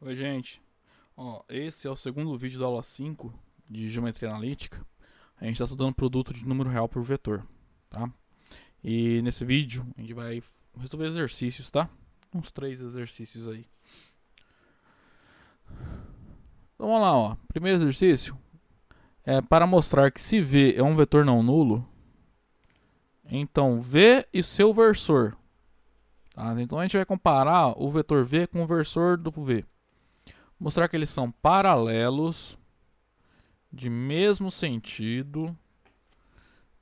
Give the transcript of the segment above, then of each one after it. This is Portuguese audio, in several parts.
Oi, gente. Ó, esse é o segundo vídeo da aula 5 de Geometria Analítica. A gente está estudando produto de número real por vetor, tá? E nesse vídeo a gente vai resolver exercícios, tá? Uns 3 exercícios aí. Então vamos lá, ó. Primeiro exercício é para mostrar que se V é um vetor não nulo, então V e seu versor, tá? Então a gente vai comparar o vetor V com o versor do V. Mostrar que eles são paralelos, de mesmo sentido,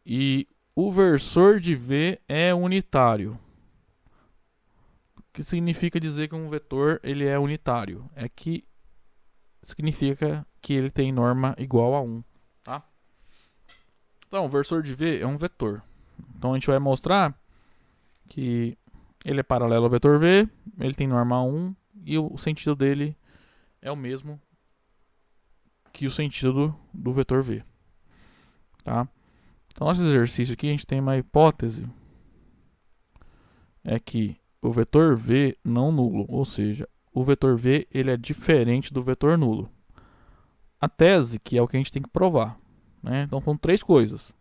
e o versor de V é unitário. O que significa dizer que um vetor ele é unitário? É que significa que ele tem norma igual a 1, tá? Então, o versor de V é um vetor. Então a gente vai mostrar que ele é paralelo ao vetor V, ele tem norma 1 e o sentido dele é o mesmo que o sentido do vetor V, tá? Então, nosso exercício aqui, a gente tem uma hipótese, é que o vetor V não nulo, ou seja, o vetor V ele é diferente do vetor nulo. A tese, que é o que a gente tem que provar, né? Então, são 3 coisas.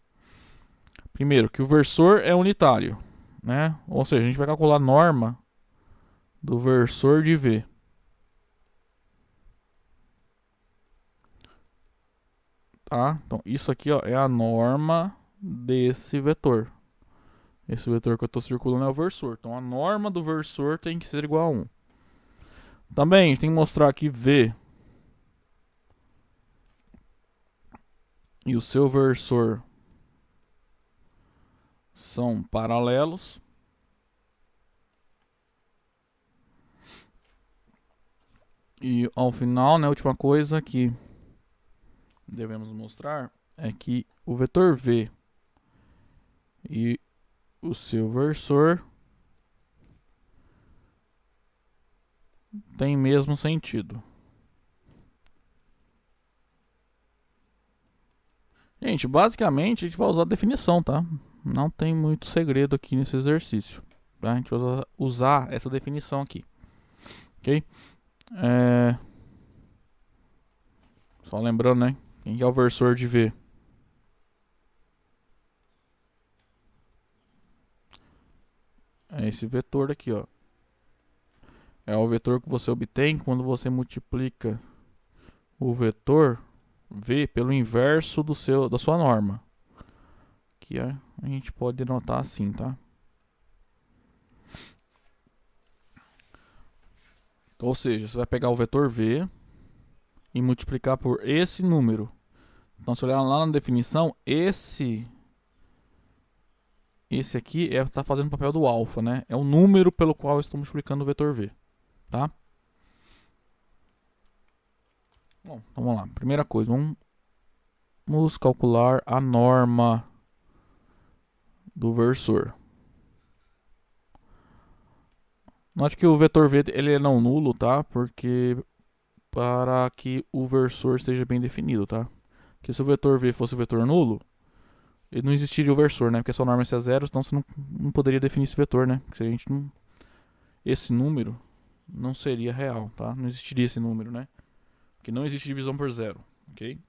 Primeiro, que o versor é unitário, né? Ou seja, a gente vai calcular a norma do versor de V. Tá? Então, isso aqui, ó, é a norma desse vetor. Esse vetor que eu estou circulando é o versor. Então, a norma do versor tem que ser igual a 1. Também, a gente tem que mostrar que V e o seu versor são paralelos. E ao final, né, a última coisa que devemos mostrar é que o vetor V e o seu versor têm mesmo sentido. Gente, basicamente a gente vai usar a definição, tá? Não tem muito segredo aqui nesse exercício, tá? A gente vai usar essa definição aqui, ok? Só lembrando, né? Quem é o versor de V? É esse vetor aqui, ó. É o vetor que você obtém quando você multiplica o vetor V pelo inverso da sua norma. Que a gente pode denotar assim, tá? Ou seja, você vai pegar o vetor V e multiplicar por esse número. Então, se olhar lá na definição, esse aqui está fazendo o papel do alfa, né? É o número pelo qual eu estou multiplicando o vetor V, tá? Bom, então vamos lá. Primeira coisa, vamos calcular a norma do versor. Note que o vetor V ele é não nulo, tá? Porque para que o versor esteja bem definido, tá? Porque se o vetor V fosse o vetor nulo, ele não existiria o versor, né? Porque a sua norma é 0, então você não poderia definir esse vetor, né? Porque se a gente não, esse número não seria real, tá? Não existiria esse número, né? Porque não existe divisão por zero, ok?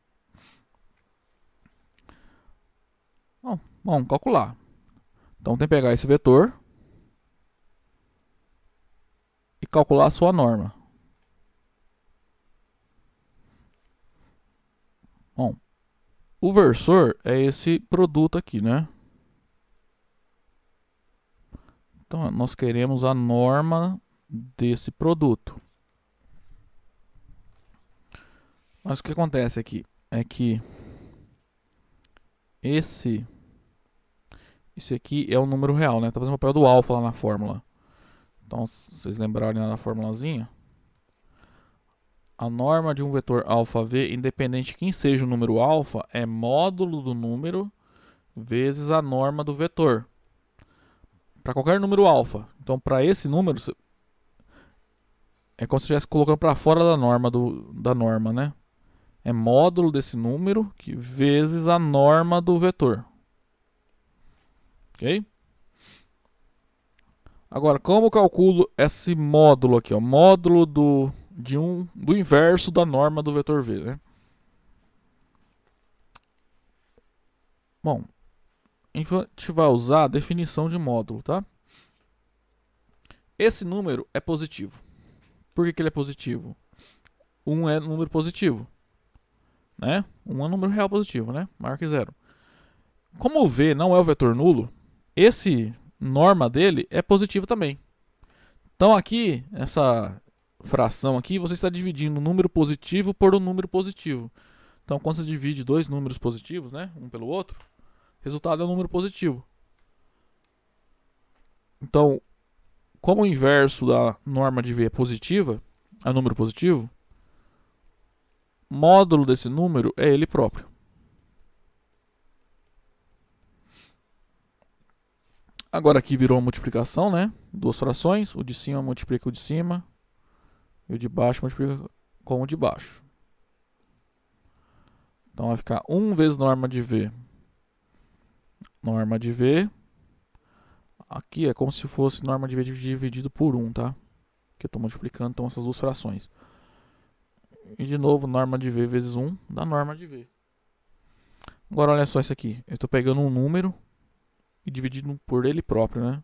Bom, vamos calcular. Então tem que pegar esse vetor e calcular a sua norma. Bom, o versor é esse produto aqui, né? Então nós queremos a norma desse produto. Mas o que acontece aqui é que esse aqui é o número real, né? Tá fazendo o papel do alfa lá na fórmula. Então, se vocês lembrarem lá na formulazinha, a norma de um vetor alfa V, independente de quem seja o número alfa, é módulo do número vezes a norma do vetor. Para qualquer número alfa. Então, para esse número, é como se estivesse colocando para fora da norma, né? É módulo desse número vezes a norma do vetor. Ok? Agora, como eu calculo esse módulo aqui? Ó? Módulo do inverso da norma do vetor V, né? Bom, a gente vai usar a definição de módulo, tá? Esse número é positivo. Por que ele é positivo? 1 é número positivo, né? 1 é um número real positivo, né? Maior que zero. Como o V não é o vetor nulo, esse norma dele é positivo também. Então aqui, essa fração aqui, você está dividindo o número positivo por um número positivo. Então quando você divide dois números positivos, né, um pelo outro, o resultado é um número positivo. Então, como o inverso da norma de V é positiva, é número positivo, módulo desse número é ele próprio. Agora aqui virou uma multiplicação, né? Duas frações, o de cima multiplica o de cima e o de baixo multiplica com o de baixo. Então vai ficar 1 vezes norma de V. Norma de V. Aqui é como se fosse norma de V dividido por 1, tá? Que eu estou multiplicando, então, essas duas frações. E de novo, norma de V vezes 1 dá norma de V. Agora olha só isso aqui. Eu estou pegando um número e dividindo por ele próprio, né?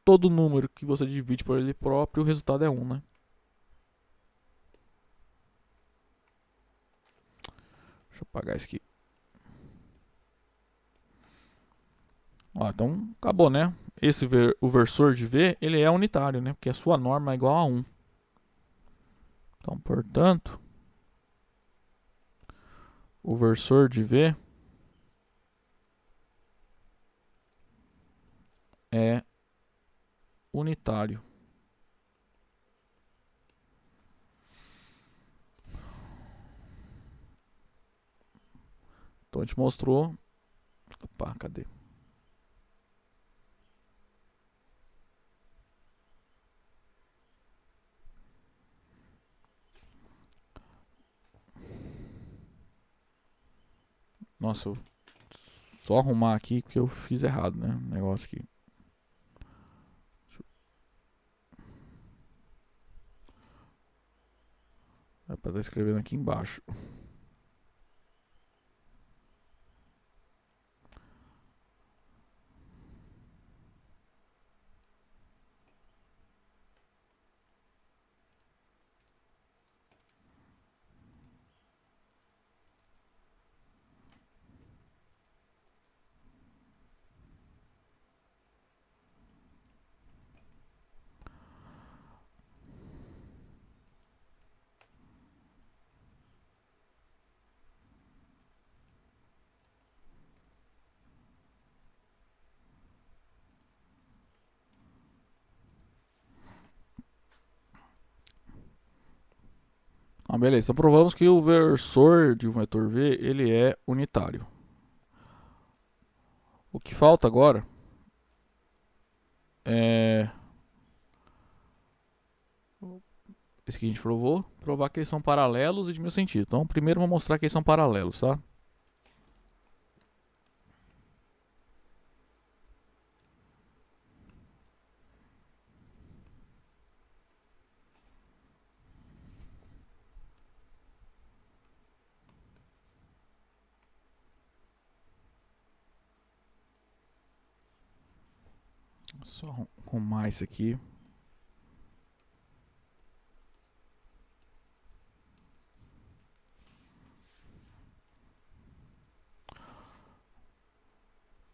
Todo número que você divide por ele próprio, o resultado é 1, né? Deixa eu apagar isso aqui. Ó, então acabou, né? O versor de V, ele é unitário, né? Porque a sua norma é igual a 1. Então, portanto, o versor de V é unitário. Então a gente mostrou. Opa, cadê? Nossa, eu só arrumar aqui que eu fiz errado, né? O negócio aqui. É pra estar escrevendo aqui embaixo. Ah, beleza. Então provamos que o versor de um vetor V, ele é unitário. O que falta agora é esse que a gente provou, provar que eles são paralelos e de mesmo sentido. Então, primeiro vou mostrar que eles são paralelos, tá? Só arrumar isso aqui.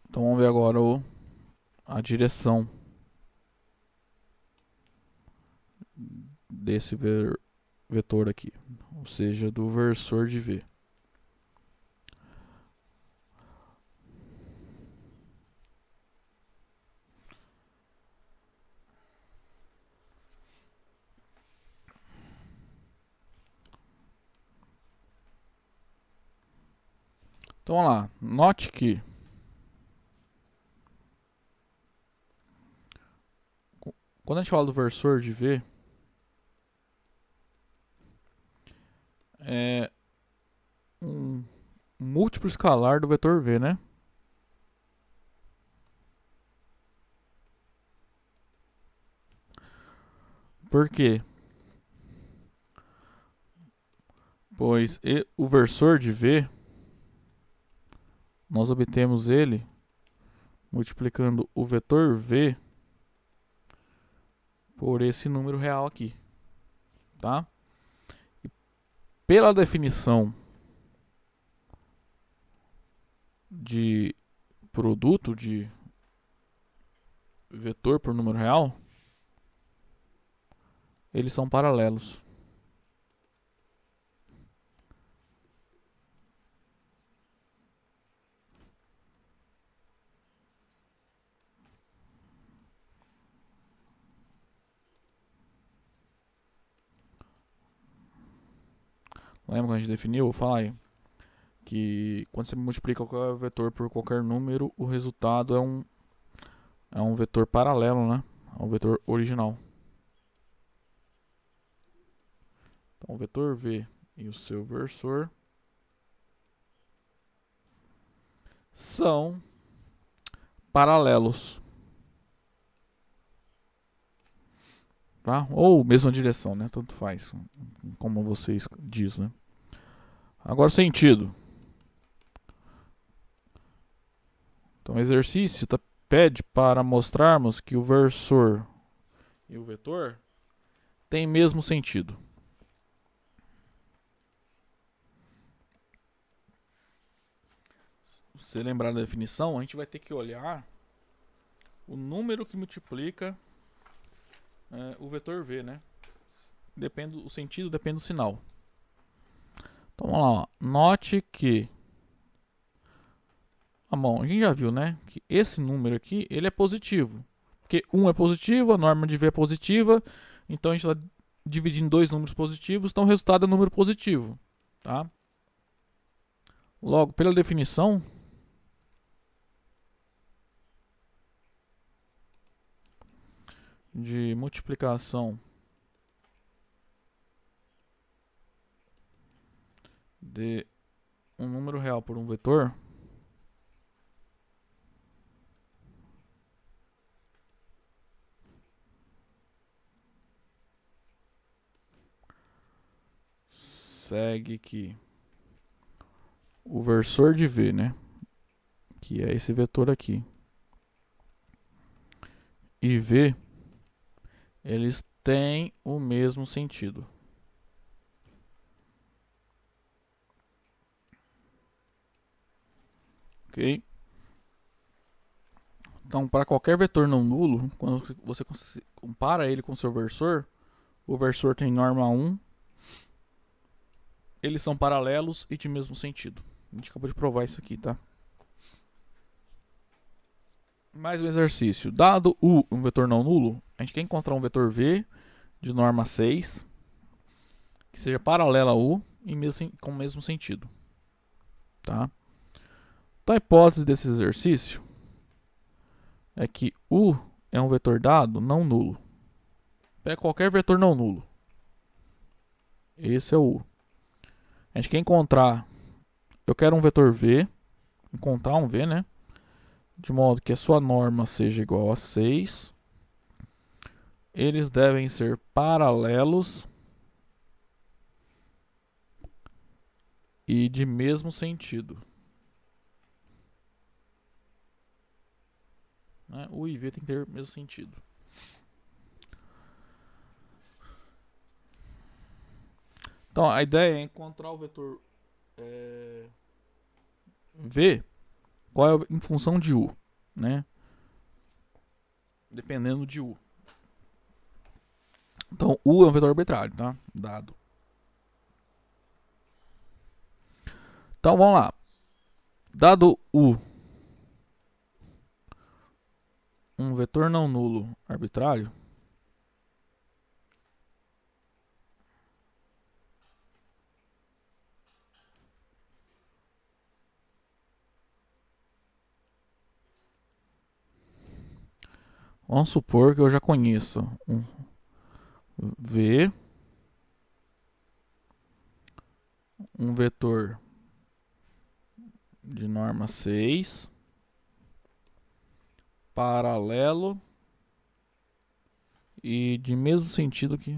Então vamos ver agora a direção desse vetor aqui, ou seja, do versor de V. Então vamos lá, note que quando a gente fala do versor de V, é um múltiplo escalar do vetor V, né? Por quê? pois o versor de V, nós obtemos ele multiplicando o vetor V por esse número real aqui, tá? E pela definição de produto de vetor por número real, eles são paralelos. Lembra quando a gente definiu? Vou falar aí. Que quando você multiplica qualquer vetor por qualquer número, o resultado é um vetor paralelo, né? É um vetor original. Então, o vetor V e o seu versor são paralelos. Tá? Ou mesma direção, né? Tanto faz, como vocês dizem, né? Agora, sentido. Então, o exercício pede para mostrarmos que o versor e o vetor têm mesmo sentido. Se você lembrar da definição, a gente vai ter que olhar o número que multiplica o vetor V, né? O sentido depende do sinal. Então vamos lá, ó. Note que bom, a gente já viu, né, que esse número aqui, ele é positivo. Porque 1 é positivo, a norma de V é positiva, então a gente está dividindo dois números positivos, então o resultado é um número positivo, tá? Logo, pela definição, de multiplicação de um número real por um vetor, segue que o versor de V, né, que é esse vetor aqui, e V, eles têm o mesmo sentido. Ok? Então, para qualquer vetor não nulo, quando você compara ele com o seu versor, o versor tem norma 1, eles são paralelos e de mesmo sentido. A gente acabou de provar isso aqui, tá? Mais um exercício. Dado U um vetor não nulo, a gente quer encontrar um vetor V de norma 6, que seja paralelo a U e com o mesmo sentido. Tá? Então, a hipótese desse exercício é que U é um vetor dado não nulo. Pega qualquer vetor não nulo. Esse é o U. A gente quer encontrar... Eu quero um vetor V, encontrar um V, né? De modo que a sua norma seja igual a 6. Eles devem ser paralelos e de mesmo sentido. Né? U e V tem que ter o mesmo sentido. Então, a ideia é encontrar o vetor V, qual é em função de U, né? Dependendo de U. Então, U é um vetor arbitrário, tá? Dado. Então, vamos lá. Dado U, um vetor não nulo arbitrário, vamos supor que eu já conheço um V, um vetor de norma 6, paralelo e de mesmo sentido que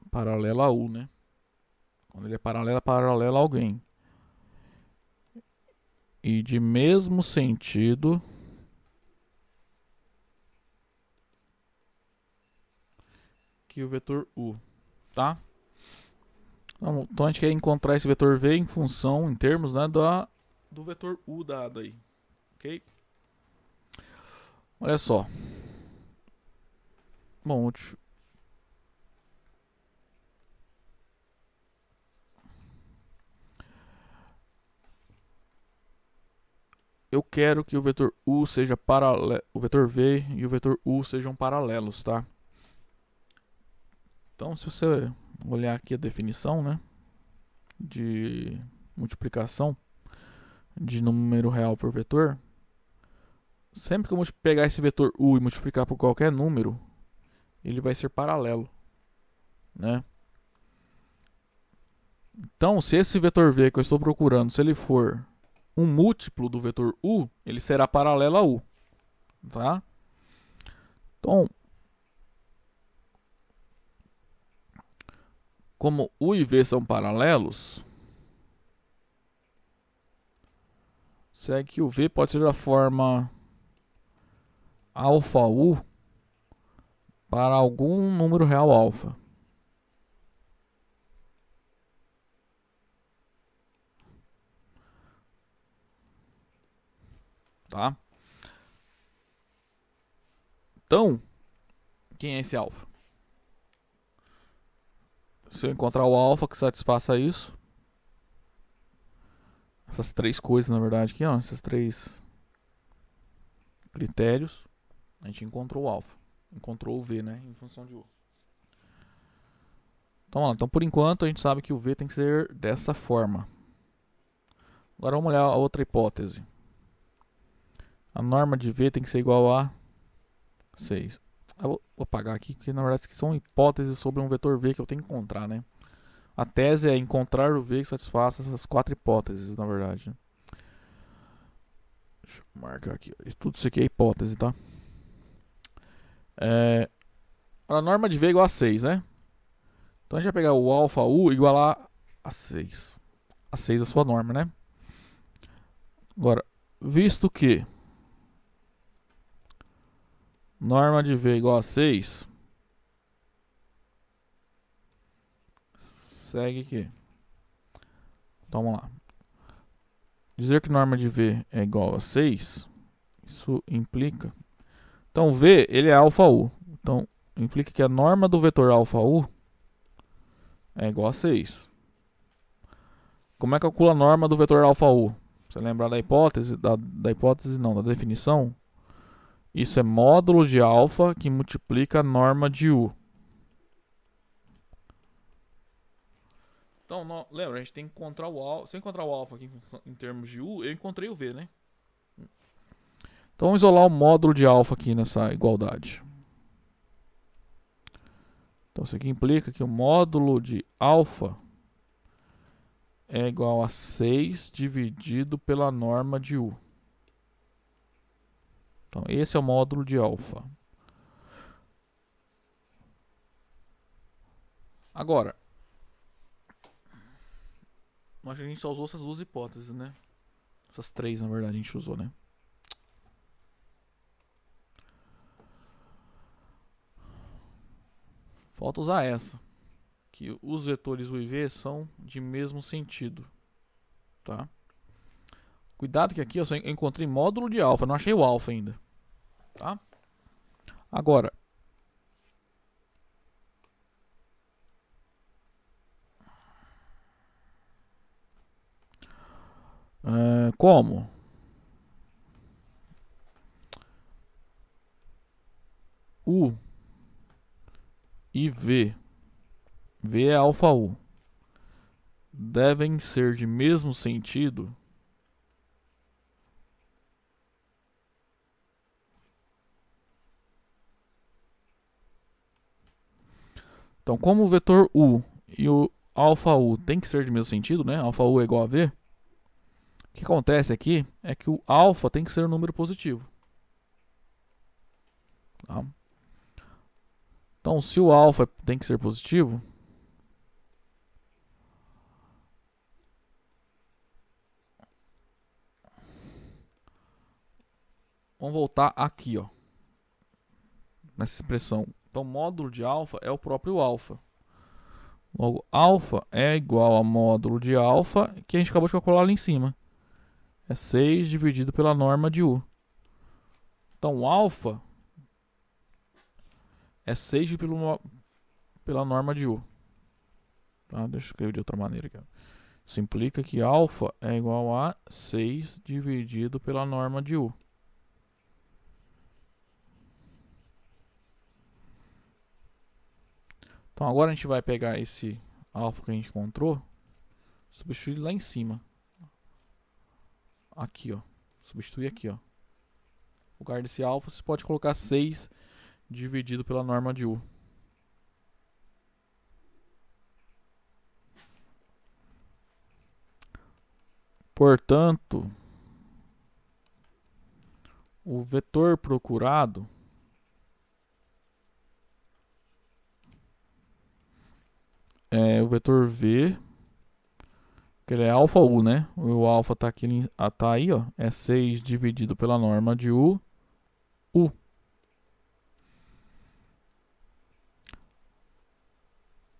paralela a U, né? Quando ele é paralelo a alguém. E de mesmo sentido que o vetor U, tá? Então a gente quer encontrar esse vetor V em função, em termos, né, do vetor U dado aí, ok? Olha só. Bom, eu quero que o vetor U seja paralelo, o vetor V e o vetor U sejam paralelos, tá? Então, se você olhar aqui a definição, né, de multiplicação de número real por vetor, sempre que eu pegar esse vetor U e multiplicar por qualquer número, ele vai ser paralelo, né? Então, se esse vetor V que eu estou procurando, se ele for um múltiplo do vetor U, ele será paralelo a U, tá? Então, como U e V são paralelos, segue que o V pode ser da forma alfa U para algum número real alfa. Tá? Então, quem é esse alfa? Se eu encontrar o alfa que satisfaça isso, essas três coisas, na verdade, aqui, ó, esses três critérios, a gente encontrou o alfa. Encontrou o V, né, em função de U. Então, por enquanto, a gente sabe que o V tem que ser dessa forma. Agora vamos olhar a outra hipótese. A norma de V tem que ser igual a 6. Eu vou apagar aqui, porque na verdade são hipóteses sobre um vetor V que eu tenho que encontrar, né? A tese é encontrar o V que satisfaça essas quatro hipóteses, na verdade. Deixa eu marcar aqui. Tudo isso aqui é hipótese, tá? A norma de V é igual a 6, né? Então a gente vai pegar o alfa U igual a 6. A 6 é a sua norma, né? Agora, visto que norma de V igual a 6, segue aqui. Então vamos lá. Dizer que norma de V é igual a 6, isso implica... Então V, ele é alfa U. Então implica que a norma do vetor alfa U é igual a 6. Como é que calcula a norma do vetor alfa U? Você lembrar da hipótese? Da hipótese não, da definição? Isso é módulo de alfa que multiplica a norma de U. Então, lembra, a gente tem que encontrar o alfa. Se eu encontrar o alfa aqui em termos de U, eu encontrei o V, né? Então vamos isolar o módulo de alfa aqui nessa igualdade. Então isso aqui implica que o módulo de alfa é igual a 6 dividido pela norma de U. Então esse é o módulo de alfa. Agora, acho que a gente só usou essas duas hipóteses, né? Essas três, na verdade, a gente usou, né? Falta usar essa. Que os vetores U e V são de mesmo sentido. Tá? Cuidado que aqui eu só encontrei módulo de alfa, não achei o alfa ainda. Tá? Agora, como? U e V, V é alfa U, devem ser de mesmo sentido. Então, como o vetor U e o alfa U tem que ser de mesmo sentido, né? Alfa U é igual a V. O que acontece aqui é que o alfa tem que ser um número positivo. Tá? Então, se o alfa tem que ser positivo, vamos voltar aqui, ó, nessa expressão. Então, módulo de alfa é o próprio alfa. Logo, alfa é igual a módulo de alfa, que a gente acabou de calcular ali em cima. É 6 dividido pela norma de U. Então, alfa é 6 dividido pela norma de U. Tá? Deixa eu escrever de outra maneira aqui. Isso implica que alfa é igual a 6 dividido pela norma de U. Então agora a gente vai pegar esse alfa que a gente encontrou, substituir lá em cima. Aqui, ó. Substituir aqui, ó. No lugar desse alfa, você pode colocar 6 dividido pela norma de U. Portanto, o vetor procurado é o vetor V, que ele é alfa U, né? O alfa tá aqui, tá aí, ó. É 6 dividido pela norma de U, U.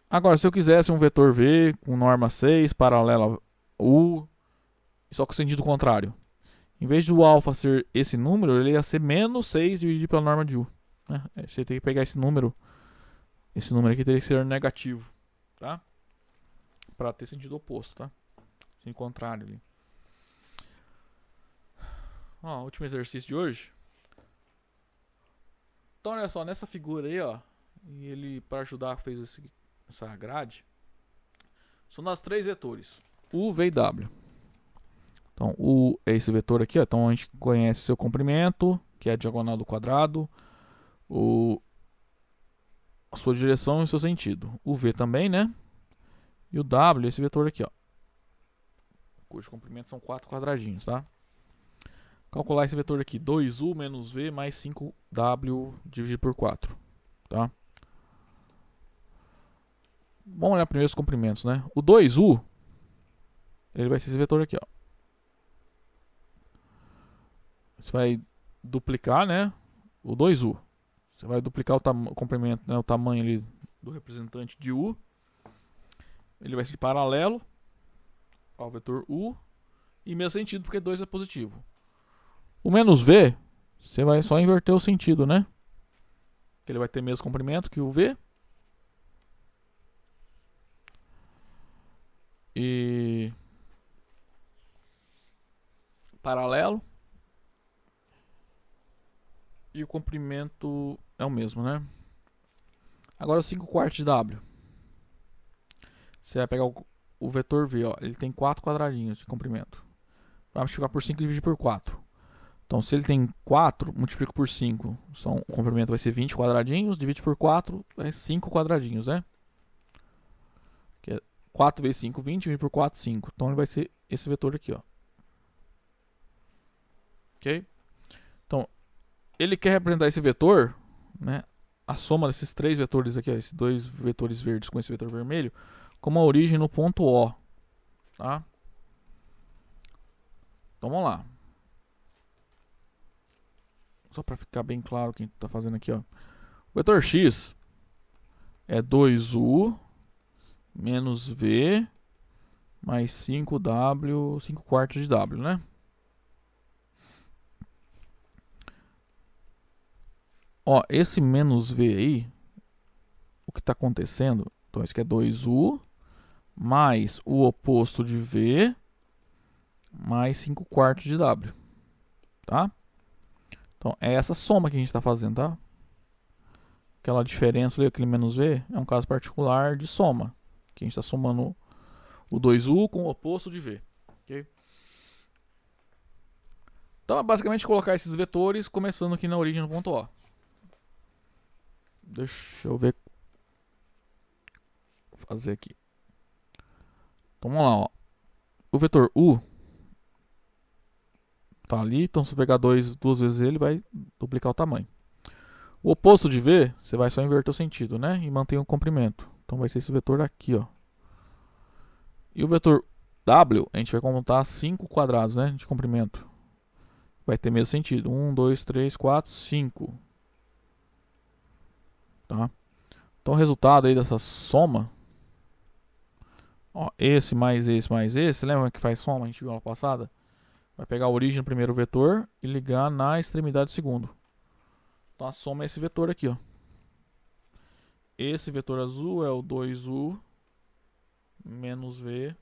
Agora, se eu quisesse um vetor V com norma 6, paralela U, só com sentido contrário. Em vez do alfa ser esse número, ele ia ser menos 6 dividido pela norma de U. Né? Você tem que pegar esse número aqui teria que ser negativo, tá? Para ter sentido oposto, tá? Sentido contrário ali. Ó, último exercício de hoje. Então, olha só, nessa figura aí, ó, e ele, para ajudar, fez essa grade. São das 3 vetores, U, V e W. Então, U é esse vetor aqui, ó. Então a gente conhece o seu comprimento, que é a diagonal do quadrado, a sua direção e o seu sentido. O V também, né? E o W é esse vetor aqui, ó, cujo comprimento são 4 quadradinhos, tá? Calcular esse vetor aqui, 2U menos V mais 5W dividido por 4, tá? Vamos olhar primeiro os comprimentos, né? O 2U, ele vai ser esse vetor aqui, ó. Você vai duplicar, né? O 2U. Você vai duplicar o comprimento, né? O tamanho ali do representante de U. Ele vai ser paralelo ao vetor U. E mesmo sentido, porque 2 é positivo. O menos V, você vai só inverter o sentido, né? Que ele vai ter mesmo comprimento que o V. E paralelo. E o comprimento é o mesmo, né? Agora o 5/4 de W. Você vai pegar o vetor V, ó. Ele tem 4 quadradinhos de comprimento. Vai multiplicar por 5 e dividir por 4. Então, se ele tem 4, multiplica por 5. O comprimento vai ser 20 quadradinhos. Divide por 4, é 5 quadradinhos, né? Que é 4 vezes 5, 20. Divide por 4, 5. Então, ele vai ser esse vetor aqui, ó. Ok? Então, ele quer representar esse vetor, né? A soma desses 3 vetores aqui, ó, esses 2 vetores verdes com esse vetor vermelho, como a origem no ponto O. Tá? Então, vamos lá. Só para ficar bem claro o que a gente está fazendo aqui, ó. O vetor x é 2u menos v mais 5w, 5/4 de w, né? Ó, esse menos v aí, o que está acontecendo? Então, isso aqui é 2u mais o oposto de v mais 5/4 de w, tá? Então, é essa soma que a gente está fazendo, tá? Aquela diferença ali, aquele menos v, é um caso particular de soma. Que a gente está somando o 2u com o oposto de v. Okay? Então, é basicamente colocar esses vetores começando aqui na origem no ponto O. Deixa eu ver. Vou fazer aqui. Então, vamos lá, ó. O vetor u tá ali, então se eu pegar duas vezes ele, vai duplicar o tamanho. O oposto de V, você vai só inverter o sentido, né? E mantém o comprimento. Então vai ser esse vetor aqui, ó. E o vetor W, a gente vai contar 5 quadrados, né? De comprimento. Vai ter mesmo sentido. 1, 2, 3, 4, 5. Tá? Então o resultado aí dessa soma, ó, esse mais esse mais esse, lembra que faz soma? A gente viu na passada? Vai pegar a origem do primeiro vetor e ligar na extremidade do segundo. Então a soma é esse vetor aqui, ó. Esse vetor azul é o 2u menos v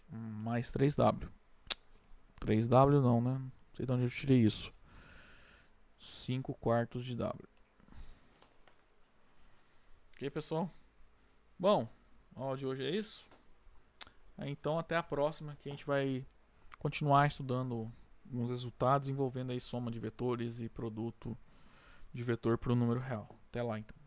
mais 3w. 3w não, né? Não sei de onde eu tirei isso. 5 quartos de w. Ok, pessoal? Bom, a aula de hoje é isso. Então até a próxima, que a gente vai continuar estudando alguns resultados envolvendo aí soma de vetores e produto de vetor para o número real. Até lá então.